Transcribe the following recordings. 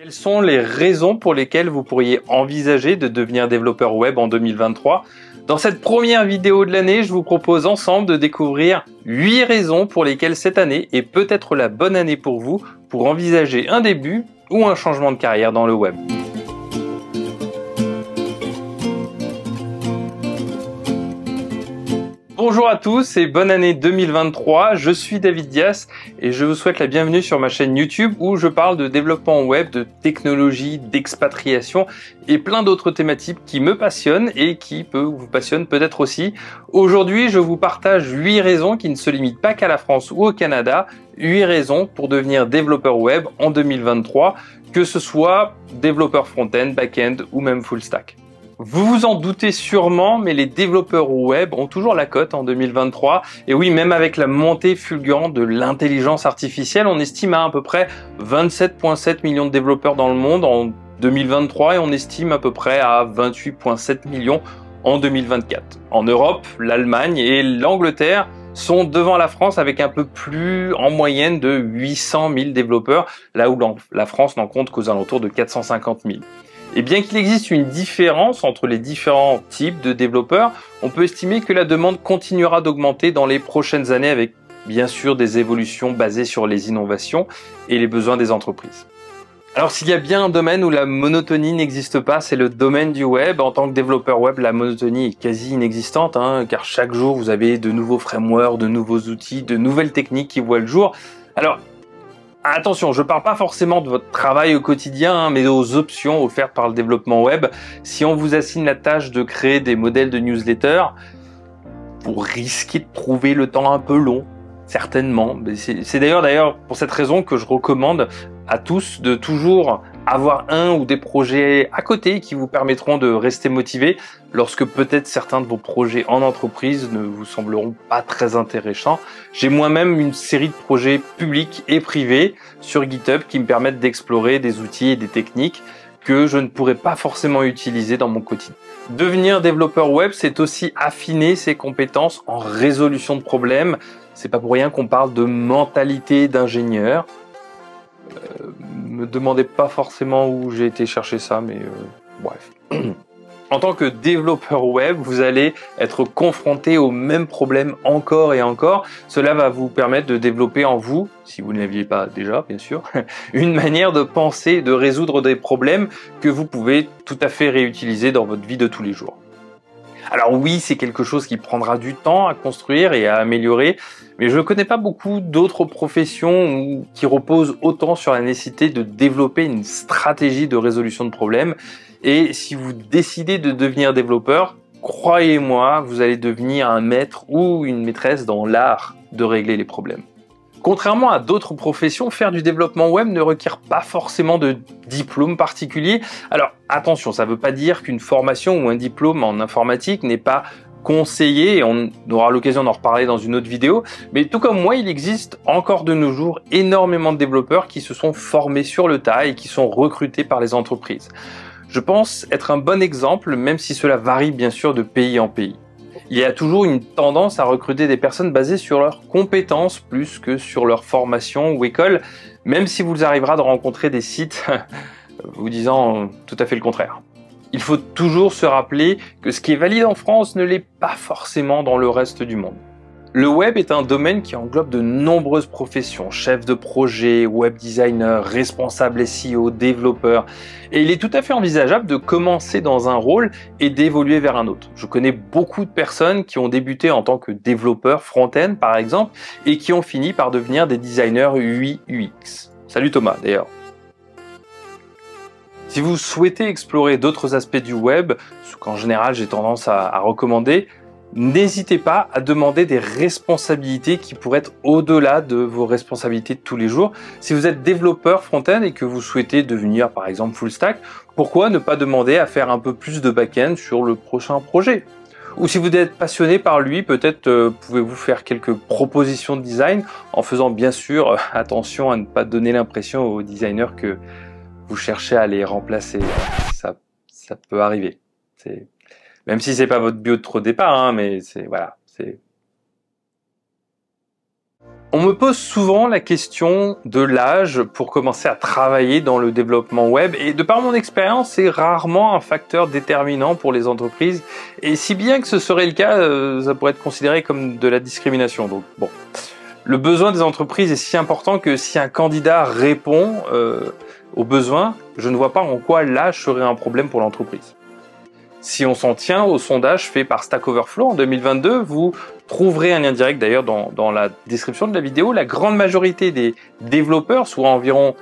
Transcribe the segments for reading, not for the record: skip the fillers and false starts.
Quelles sont les raisons pour lesquelles vous pourriez envisager de devenir développeur web en 2023? Dans cette première vidéo de l'année, je vous propose ensemble de découvrir 8 raisons pour lesquelles cette année est peut-être la bonne année pour vous pour envisager un début ou un changement de carrière dans le web. Bonjour à tous et bonne année 2023, je suis David Dias et je vous souhaite la bienvenue sur ma chaîne YouTube où je parle de développement web, de technologie, d'expatriation et plein d'autres thématiques qui me passionnent et qui vous passionnent peut-être aussi. Aujourd'hui, je vous partage 8 raisons qui ne se limitent pas qu'à la France ou au Canada, 8 raisons pour devenir développeur web en 2023, que ce soit développeur front-end, back-end ou même full stack. Vous vous en doutez sûrement, mais les développeurs web ont toujours la cote en 2023. Et oui, même avec la montée fulgurante de l'intelligence artificielle, on estime à peu près 27,7 millions de développeurs dans le monde en 2023 et on estime à peu près à 28,7 millions en 2024. En Europe, l'Allemagne et l'Angleterre sont devant la France avec un peu plus en moyenne de 800 000 développeurs, là où la France n'en compte qu'aux alentours de 450 000. Et bien qu'il existe une différence entre les différents types de développeurs, on peut estimer que la demande continuera d'augmenter dans les prochaines années avec bien sûr des évolutions basées sur les innovations et les besoins des entreprises. Alors s'il y a bien un domaine où la monotonie n'existe pas, c'est le domaine du web. En tant que développeur web, la monotonie est quasi inexistante, car chaque jour vous avez de nouveaux frameworks, de nouveaux outils, de nouvelles techniques qui voient le jour. Alors attention, je ne parle pas forcément de votre travail au quotidien, mais aux options offertes par le développement web. Si on vous assigne la tâche de créer des modèles de newsletter, vous risquez de trouver le temps un peu long, certainement. C'est d'ailleurs pour cette raison que je recommande à tous de toujours avoir un ou des projets à côté qui vous permettront de rester motivé lorsque peut-être certains de vos projets en entreprise ne vous sembleront pas très intéressants. J'ai moi-même une série de projets publics et privés sur GitHub qui me permettent d'explorer des outils et des techniques que je ne pourrais pas forcément utiliser dans mon quotidien. Devenir développeur web, c'est aussi affiner ses compétences en résolution de problèmes. C'est pas pour rien qu'on parle de mentalité d'ingénieur. Me demandez pas forcément où j'ai été chercher ça, mais bref. En tant que développeur web, vous allez être confronté aux mêmes problèmes encore et encore. Cela va vous permettre de développer en vous, si vous ne l'aviez pas déjà, bien sûr, une manière de penser, de résoudre des problèmes que vous pouvez tout à fait réutiliser dans votre vie de tous les jours. Alors oui, c'est quelque chose qui prendra du temps à construire et à améliorer, mais je ne connais pas beaucoup d'autres professions qui reposent autant sur la nécessité de développer une stratégie de résolution de problèmes. Et si vous décidez de devenir développeur, croyez-moi, vous allez devenir un maître ou une maîtresse dans l'art de régler les problèmes. Contrairement à d'autres professions, faire du développement web ne requiert pas forcément de diplôme particulier. Alors attention, ça ne veut pas dire qu'une formation ou un diplôme en informatique n'est pas conseillé, et on aura l'occasion d'en reparler dans une autre vidéo, mais tout comme moi, il existe encore de nos jours énormément de développeurs qui se sont formés sur le tas et qui sont recrutés par les entreprises. Je pense être un bon exemple, même si cela varie bien sûr de pays en pays. Il y a toujours une tendance à recruter des personnes basées sur leurs compétences plus que sur leur formation ou école, même si vous arriverez de rencontrer des sites vous disant tout à fait le contraire. Il faut toujours se rappeler que ce qui est valide en France ne l'est pas forcément dans le reste du monde. Le web est un domaine qui englobe de nombreuses professions, chef de projet, web designer, responsable SEO, développeur. Et il est tout à fait envisageable de commencer dans un rôle et d'évoluer vers un autre. Je connais beaucoup de personnes qui ont débuté en tant que développeurs front-end par exemple, et qui ont fini par devenir des designers UI UX. Salut Thomas d'ailleurs. Si vous souhaitez explorer d'autres aspects du web, ce qu'en général j'ai tendance à recommander, n'hésitez pas à demander des responsabilités qui pourraient être au-delà de vos responsabilités de tous les jours. Si vous êtes développeur front-end et que vous souhaitez devenir par exemple full stack, pourquoi ne pas demander à faire un peu plus de back-end sur le prochain projet? Ou si vous êtes passionné par lui, peut-être pouvez-vous faire quelques propositions de design en faisant bien sûr attention à ne pas donner l'impression aux designers que vous cherchez à les remplacer. Ça peut arriver. Même si c'est pas votre bio de trop départ, mais voilà. On me pose souvent la question de l'âge pour commencer à travailler dans le développement web et de par mon expérience, c'est rarement un facteur déterminant pour les entreprises et si bien que ce serait le cas, ça pourrait être considéré comme de la discrimination. Donc bon, le besoin des entreprises est si important que si un candidat répond aux besoins, je ne vois pas en quoi l'âge serait un problème pour l'entreprise. Si on s'en tient au sondage fait par Stack Overflow en 2022, vous trouverez un lien direct d'ailleurs dans la description de la vidéo. La grande majorité des développeurs, soit environ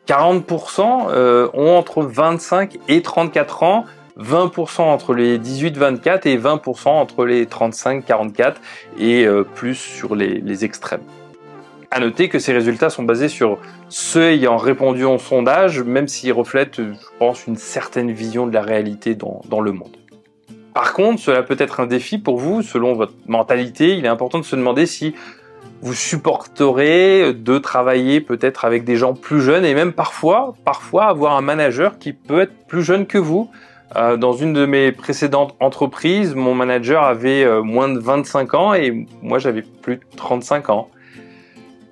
40%, ont entre 25 et 34 ans, 20% entre les 18-24 et 20% entre les 35-44 et plus sur les extrêmes. À noter que ces résultats sont basés sur ceux ayant répondu au sondage, même s'ils reflètent, je pense, une certaine vision de la réalité dans le monde. Par contre, cela peut être un défi pour vous, selon votre mentalité. Il est important de se demander si vous supporterez de travailler peut-être avec des gens plus jeunes et même parfois avoir un manager qui peut être plus jeune que vous. Dans une de mes précédentes entreprises, mon manager avait moins de 25 ans et moi j'avais plus de 35 ans.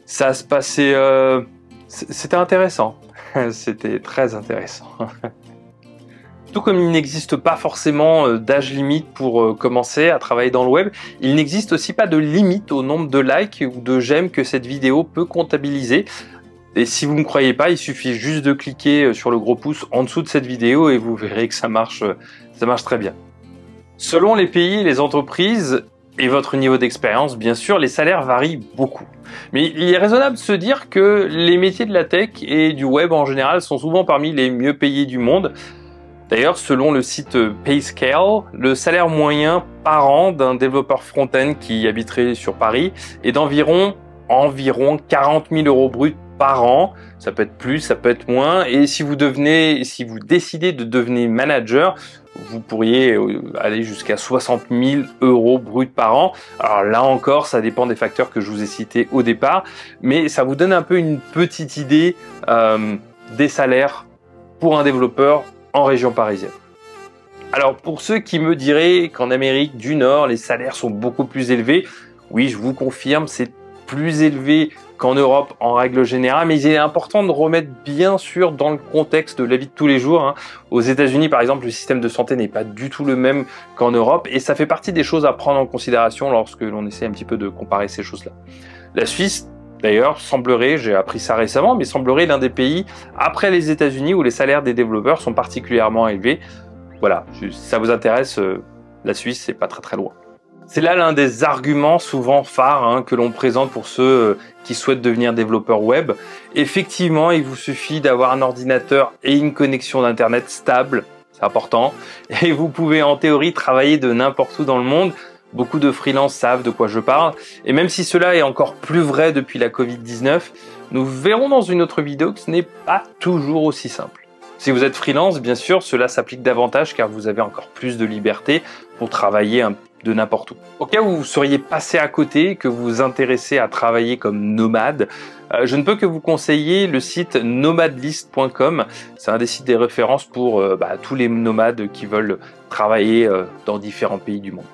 Ça se passait... c'était intéressant. C'était très intéressant. Tout comme il n'existe pas forcément d'âge limite pour commencer à travailler dans le web, il n'existe aussi pas de limite au nombre de likes ou de j'aime que cette vidéo peut comptabiliser. Et si vous ne me croyez pas, il suffit juste de cliquer sur le gros pouce en dessous de cette vidéo et vous verrez que ça marche très bien. Selon les pays et les entreprises, et votre niveau d'expérience, bien sûr, les salaires varient beaucoup. Mais il est raisonnable de se dire que les métiers de la tech et du web en général sont souvent parmi les mieux payés du monde. D'ailleurs, selon le site PayScale, le salaire moyen par an d'un développeur front-end qui habiterait sur Paris est d'environ 40 000 € bruts par an. Ça peut être plus, ça peut être moins. Et si vous décidez de devenir manager, vous pourriez aller jusqu'à 60 000 € bruts par an. Alors là encore, ça dépend des facteurs que je vous ai cités au départ, mais ça vous donne un peu une petite idée des salaires pour un développeur en région parisienne. Alors pour ceux qui me diraient qu'en Amérique du Nord, les salaires sont beaucoup plus élevés, oui, je vous confirme, c'est plus élevé qu'en Europe en règle générale, mais il est important de remettre bien sûr dans le contexte de la vie de tous les jours. Aux États-Unis, par exemple, le système de santé n'est pas du tout le même qu'en Europe, et ça fait partie des choses à prendre en considération lorsque l'on essaie un petit peu de comparer ces choses-là. La Suisse, d'ailleurs, semblerait, j'ai appris ça récemment, mais semblerait l'un des pays, après les États-Unis, où les salaires des développeurs sont particulièrement élevés. Voilà, si ça vous intéresse, la Suisse, c'est pas très loin. C'est là l'un des arguments souvent phares que l'on présente pour ceux qui souhaitent devenir développeurs web. Effectivement, il vous suffit d'avoir un ordinateur et une connexion d'internet stable, c'est important, et vous pouvez en théorie travailler de n'importe où dans le monde. Beaucoup de freelances savent de quoi je parle, et même si cela est encore plus vrai depuis la Covid-19, nous verrons dans une autre vidéo que ce n'est pas toujours aussi simple. Si vous êtes freelance, bien sûr, cela s'applique davantage car vous avez encore plus de liberté pour travailler de n'importe où. Au cas où vous seriez passé à côté, que vous vous intéressez à travailler comme nomade, je ne peux que vous conseiller le site nomadlist.com. C'est un des sites des références pour tous les nomades qui veulent travailler dans différents pays du monde.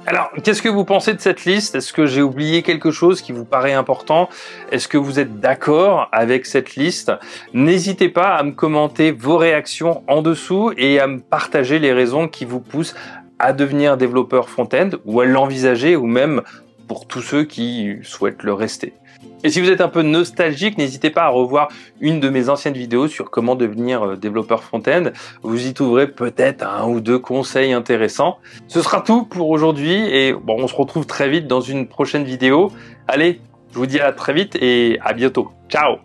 Alors, qu'est-ce que vous pensez de cette liste? Est-ce que j'ai oublié quelque chose qui vous paraît important? Est-ce que vous êtes d'accord avec cette liste? N'hésitez pas à me commenter vos réactions en dessous et à me partager les raisons qui vous poussent à devenir développeur front-end ou à l'envisager, ou même pour tous ceux qui souhaitent le rester. Et si vous êtes un peu nostalgique, n'hésitez pas à revoir une de mes anciennes vidéos sur comment devenir développeur front-end. Vous y trouverez peut-être un ou deux conseils intéressants. Ce sera tout pour aujourd'hui et bon, on se retrouve très vite dans une prochaine vidéo. Allez, je vous dis à très vite et à bientôt. Ciao!